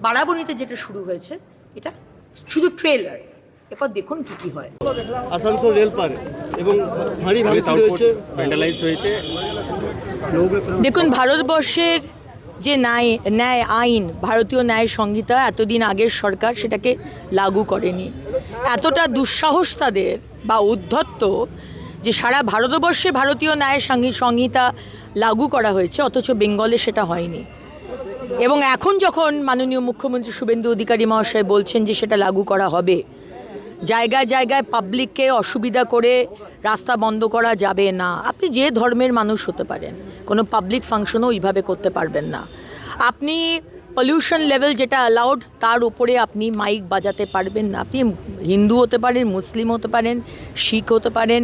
বারাবণীতে যেটা শুরু হয়েছে এটা শুধু ট্রেলার, এরপর দেখুন কি কি হয়। আসানসোল রেলপার এবং ভারী ভাঙচুর হয়েছে, ভ্যান্ডালাইজ হয়েছে। দেখুন, ভারতবর্ষের যে ন্যায় আইন, ভারতীয় ন্যায় সংহিতা, এতদিন আগের সরকার সেটাকে লাগু করেনি। এতটা দুঃসাহস তাদের বা উদ্ধত্ত যে সারা ভারতবর্ষে ভারতীয় ন্যায় সংহিতা লাগু করা হয়েছে, অথচ বেঙ্গলে সেটা হয়নি। এবং এখন যখন মাননীয় মুখ্যমন্ত্রী শুভেন্দু অধিকারী মহাশয় বলছেন যে সেটা লাগু করা হবে, জায়গায় জায়গায় পাবলিককে অসুবিধা করে রাস্তা বন্ধ করা যাবে না। আপনি যে ধর্মের মানুষ হতে পারেন, কোনো পাবলিক ফাংশনও ওইভাবে করতে পারবেন না। আপনি পলিউশন লেভেল যেটা অ্যালাউড তার উপরে আপনি মাইক বাজাতে পারবেন না। আপনি হিন্দু হতে পারেন, মুসলিম হতে পারেন, শিখ হতে পারেন,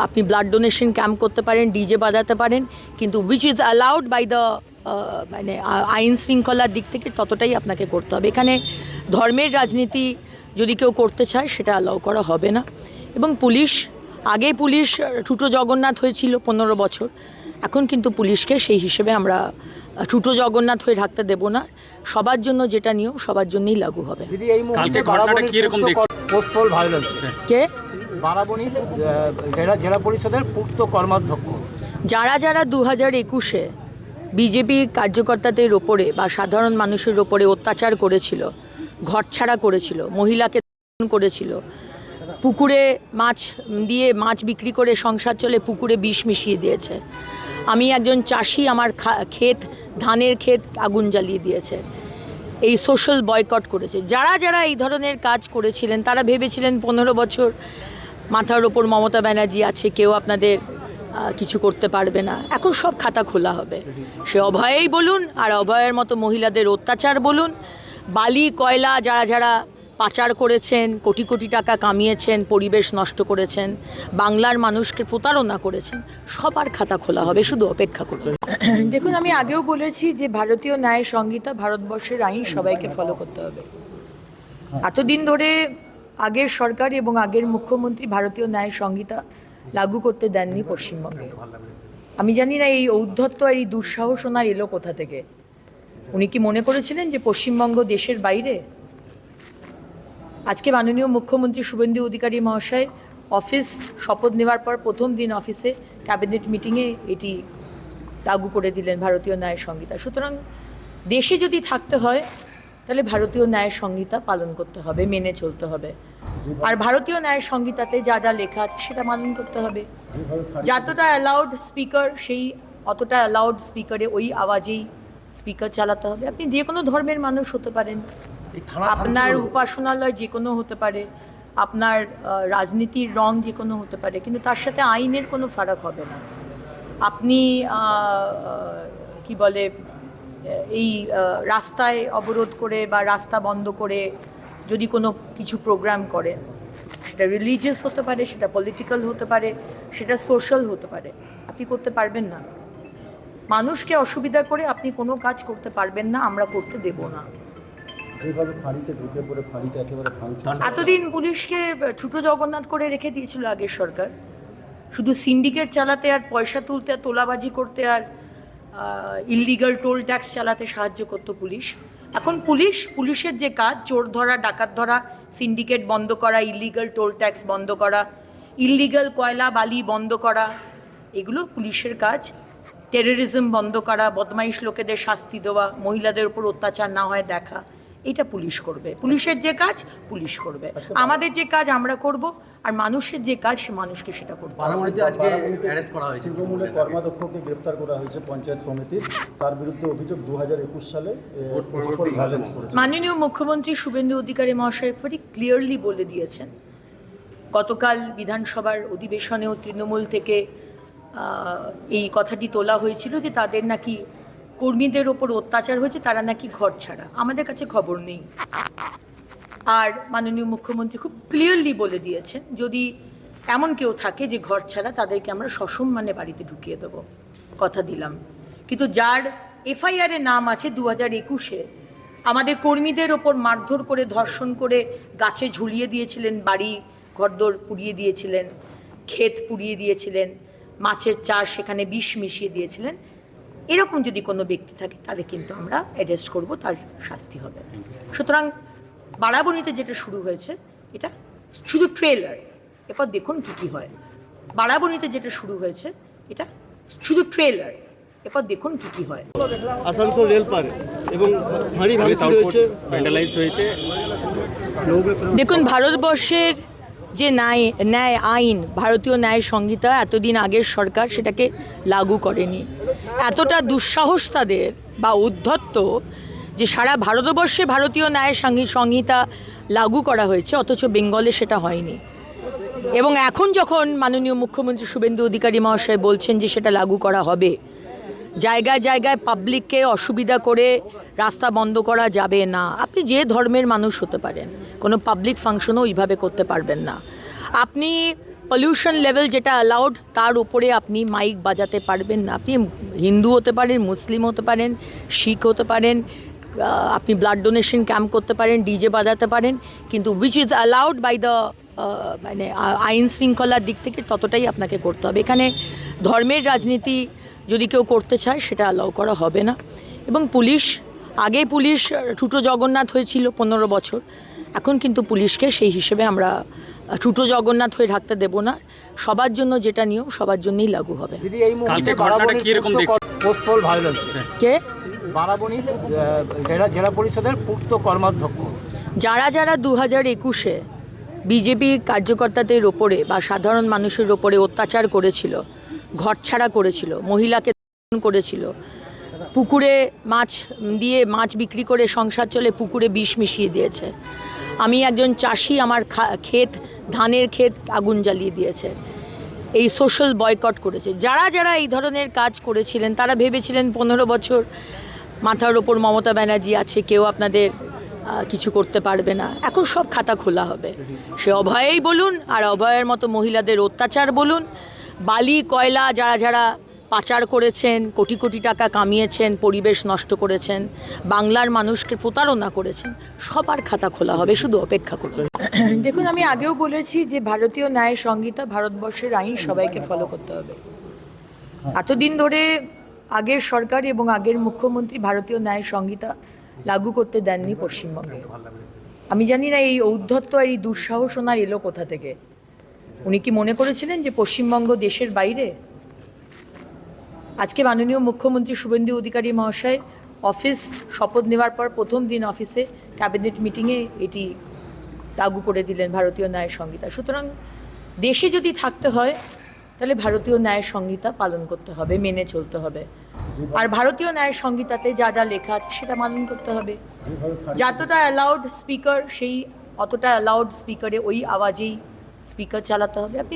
আপনি ব্লাড ডোনেশন ক্যাম্প করতে পারেন, ডিজে বাজাতে পারেন, কিন্তু which is allowed by the মানে আইন শৃঙ্খলার দিক থেকে ততটাই আপনাকে করতে হবে। এখানে ধর্মের রাজনীতি যদি কেউ করতে চায় সেটা অ্যালাউ করা হবে না। এবং পুলিশ ঠুটো জগন্নাথ হয়েছিল 15 বছর, এখন কিন্তু পুলিশকে সেই হিসেবে আমরা ঠুটো জগন্নাথ হয়ে থাকতে দেব না। সবার জন্য যেটা নিয়ম সবার জন্যই লাগু হবে। দিদি, এই মুহূর্তে পোস্টপোল ভায়োলেন্স কে বারাবণী জেলা পরিষদের পূর্ত কর্মাধ্যক্ষ যারা 2021-এ বিজেপি কার্যকর্তাদের ওপরে বা সাধারণ মানুষের ওপরে অত্যাচার করেছিল, ঘরছাড়া করেছিল, মহিলাকে করেছিল, পুকুরে মাছ বিক্রি করে সংসার চলে, পুকুরে বিষ মিশিয়ে দিয়েছে। আমি একজন চাষি, আমার ধানের ক্ষেত আগুন জ্বালিয়ে দিয়েছে, এই সোশ্যাল বয়কট করেছে। যারা এই ধরনের কাজ করেছিলেন তারা ভেবেছিলেন 15 বছর মাথার ওপর মমতা ব্যানার্জি আছে, কেউ আপনাদের কিছু করতে পারবে না। এখন সব খাতা খোলা হবে। সে অভয়েই বলুন আর অভয়ের মতো মহিলাদের অত্যাচার বলুন, বালি কয়লা যারা পাচার করেছেন, কোটি কোটি টাকা কামিয়েছেন, পরিবেশ নষ্ট করেছেন, বাংলার মানুষকে প্রতারণা করেছেন, সবার খাতা খোলা হবে, শুধু অপেক্ষা করুন। দেখুন, আমি আগেও বলেছি যে ভারতীয় ন্যায় সংহিতা, ভারতবর্ষের আইন সবাইকে ফলো করতে হবে। এতদিন ধরে আগের সরকার এবং আগের মুখ্যমন্ত্রী ভারতীয় ন্যায় সংহিতা লাগু করতে দেননি পশ্চিমবঙ্গে। আমি জানি না এই ঔদ্ধত্য আর এই দুঃসাহস ওনার এলো কোথা থেকে। উনি কি মনে করেছিলেন যে পশ্চিমবঙ্গ দেশের বাইরে? আজকে মাননীয় মুখ্যমন্ত্রী শুভেন্দু অধিকারী মহাশয় অফিস শপথ নেওয়ার পর প্রথম দিন অফিসে ক্যাবিনেট মিটিংয়ে এটি লাগু করে দিলেন, ভারতীয় ন্যায় সংহিতা। সুতরাং দেশে যদি থাকতে হয় তাহলে ভারতীয় ন্যায় সংহিতা পালন করতে হবে, মেনে চলতে হবে। আর ভারতীয় ন্যায় সংহিতাতে যা লেখা আছে সেটা পালন করতে হবে। যতটা অ্যালাউড স্পিকার, সেই অতটা অ্যালাউড স্পিকারে ওই আওয়াজেই স্পিকার চালাতে হবে। আপনি যে কোনো ধর্মের মানুষ হতে পারেন, আপনার উপাসনালয় যে কোনো হতে পারে, আপনার রাজনীতির রং যে কোনো হতে পারে, কিন্তু তার সাথে আইনের কোনো ফারাক হবে না। আপনি কি বলে এই রাস্তায় অবরোধ করে বা রাস্তা বন্ধ করে যদি কোনো কিছু প্রোগ্রাম করেন, সেটা রিলিজিয়াস হতে পারে, সেটা পলিটিক্যাল হতে পারে, সেটা সোশ্যাল হতে পারে, আপনি করতে পারবেন না। মানুষকে অসুবিধা করে আপনি কোনো কাজ করতে পারবেন না, আমরা করতে দেব না। এতদিন পুলিশকে ছোট জগন্নাথ করে রেখে দিয়েছিল আগের সরকার, শুধু সিন্ডিকেট চালাতে আর পয়সা তুলতে আর তোলাবাজি করতে আর ইললিগাল টোল ট্যাক্স চালাতে সাহায্য করতো পুলিশ। এখন পুলিশের যে কাজ, চোর ধরা, ডাকাত ধরা, সিন্ডিকেট বন্ধ করা, ইললিগাল টোল ট্যাক্স বন্ধ করা, ইললিগাল কয়লা বালি বন্ধ করা, এগুলো পুলিশের কাজ। টেররিজম বন্ধ করা, বদমাইশ লোকেদের শাস্তি দেওয়া, মহিলাদের উপর অত্যাচার না হয় দেখা, এটা পুলিশ করবে। পুলিশের যে কাজ পুলিশ করবে, আমাদের যে কাজ আমরা করব, আর মানুষের যে কাজ সে মানুষকে সেটা করবে। আজকে অ্যারেস্ট করা হয়েছে, তৃণমূলের কর্মাধ্যক্ষকে গ্রেপ্তার করা হয়েছে পঞ্চায়েত সমিতির, তার বিরুদ্ধে অভিযোগ 2021 সালে পোস্টপোল ভায়োলেন্স করেছে। মাননীয় মুখ্যমন্ত্রী শুভেন্দু অধিকারী মহাশয় pretty ক্লিয়ারলি বলে দিয়েছেন। গতকাল বিধানসভার অধিবেশনেও তৃণমূল থেকে এই কথাটি তোলা হয়েছিল যে তাদের নাকি কর্মীদের ওপর অত্যাচার হয়েছে, তারা নাকি ঘর ছাড়া। আমাদের কাছে খবর নেই। আর মাননীয় মুখ্যমন্ত্রী খুব ক্লিয়ারলি বলে দিয়েছেন, যদি এমন কেউ থাকে যে ঘর ছাড়া, তাদেরকে আমরা সসম্মানে বাড়িতে ঢুকিয়ে দেবো, কথা দিলাম। কিন্তু যার এফআইআরে নাম আছে 2021-এ আমাদের কর্মীদের ওপর মারধর করে, ধর্ষণ করে গাছে ঝুলিয়ে দিয়েছিলেন, বাড়ি ঘরদোর পুড়িয়ে দিয়েছিলেন, ক্ষেত পুড়িয়ে দিয়েছিলেন, মাছের চাষ সেখানে বিষ মিশিয়ে দিয়েছিলেন, এরকম যদি কোনো ব্যক্তি থাকে তাদের কিন্তু আমরা অ্যারেস্ট করব, তার শাস্তি হবে। সুতরাং বাড়াবণীতে যেটা শুরু হয়েছে এটা শুধু ট্রেলার, এরপর দেখুন কী কী হয়। বাড়াবণীতে যেটা শুরু হয়েছে এটা শুধু ট্রেলার, এরপর দেখুন কী কী হয়। আসানসোল রেলপার এবং ভারী ভাঙচুর হয়েছে। দেখুন, ভারতবর্ষের যে ন্যায় আইন, ভারতীয় ন্যায় সংহিতা, এতদিন আগের সরকার সেটাকে লাগু করেনি। এতটা দুঃসাহস তাদের বা উদ্ধত্ত যে সারা ভারতবর্ষে ভারতীয় ন্যায় সংহিতা লাগু করা হয়েছে, অথচ বেঙ্গলে সেটা হয়নি। এবং এখন যখন মাননীয় মুখ্যমন্ত্রী শুভেন্দু অধিকারী মহাশয় বলছেন যে সেটা লাগু করা হবে, জায়গায় জায়গায় পাবলিককে অসুবিধা করে রাস্তা বন্ধ করা যাবে না। আপনি যে ধর্মের মানুষ হতে পারেন, কোনো পাবলিক ফাংশনও ওইভাবে করতে পারবেন না। আপনি পলিউশন লেভেল যেটা অ্যালাউড তার উপরে আপনি মাইক বাজাতে পারবেন না। আপনি হিন্দু হতে পারেন, মুসলিম হতে পারেন, শিখ হতে পারেন, আপনি ব্লাড ডোনেশন ক্যাম্প করতে পারেন, ডিজে বাজাতে পারেন, কিন্তু which is allowed by the মানে আইন শৃঙ্খলার দিক থেকে ততটাই আপনাকে করতে হবে। এখানে ধর্মের রাজনীতি যদি কেউ করতে চায় সেটা অ্যালাউ করা হবে না। এবং পুলিশ ঠুটো জগন্নাথ হয়েছিল 15 বছর, এখন কিন্তু পুলিশকে সেই হিসেবে আমরা ঠুটো জগন্নাথ হয়ে থাকতে দেব না। সবার জন্য যেটা নিয়ম সবার জন্যই লাগু হবে। দিদি, এই মুহূর্তে পোস্টপোল ভায়োলেন্স কে বারাবণী জেলা পরিষদের পূর্ত কর্মাধ্যক্ষ যারা 2021-এ বিজেপি কার্যকর্তাদের ওপরে বা সাধারণ মানুষের ওপরে অত্যাচার করেছিল, ঘরছাড়া করেছিল, মহিলাকে করেছিল, পুকুরে মাছ বিক্রি করে সংসার চলে, পুকুরে বিষ মিশিয়ে দিয়েছে। আমি একজন চাষি, আমার ধানের ক্ষেত আগুন জ্বালিয়ে দিয়েছে, এই সোশ্যাল বয়কট করেছে। যারা এই ধরনের কাজ করেছিলেন তারা ভেবেছিলেন 15 বছর মাথার ওপর মমতা ব্যানার্জি আছে, কেউ আপনাদের কিছু করতে পারবে না। এখন সব খাতা খোলা হবে। সে অভয়েই বলুন আর অভয়ের মতো মহিলাদের অত্যাচার বলুন, বালি কয়লা যারা পাচার করেছেন, কোটি কোটি টাকা কামিয়েছেন, পরিবেশ নষ্ট করেছেন, বাংলার মানুষকে প্রতারণা করেছেন, সবার খাতা খোলা হবে, শুধু অপেক্ষা করুন। দেখুন, আমি আগেও বলেছি যে ভারতীয় ন্যায় সংহিতা, ভারতবর্ষের আইন সবাইকে ফলো করতে হবে। এতদিন ধরে আগের সরকার এবং আগের মুখ্যমন্ত্রী ভারতীয় ন্যায় সংহিতা লাগু করতে দেননি পশ্চিমবঙ্গে। আমি জানি না এই ঔদ্ধত্য আর এই দুঃসাহস ওনার এলো কোথা থেকে। উনি কি মনে করেছিলেন যে পশ্চিমবঙ্গ দেশের বাইরে? আজকে মাননীয় মুখ্যমন্ত্রী শুভেন্দু অধিকারী মহাশয় অফিস শপথ নেওয়ার পর প্রথম দিন অফিসে ক্যাবিনেট মিটিংয়ে এটি লাগু করে দিলেন, ভারতীয় ন্যায় সংহিতা। সুতরাং দেশে যদি থাকতে হয় তাহলে ভারতীয় ন্যায় সংহিতা পালন করতে হবে, মেনে চলতে হবে। আর ভারতীয় ন্যায় সংহিতাতে যা লেখা আছে সেটা পালন করতে হবে। যতটা অ্যালাউড স্পিকার, সেই অতটা অ্যালাউড স্পিকারে ওই আওয়াজেই স্পিকার চালাতে হবে। আপনি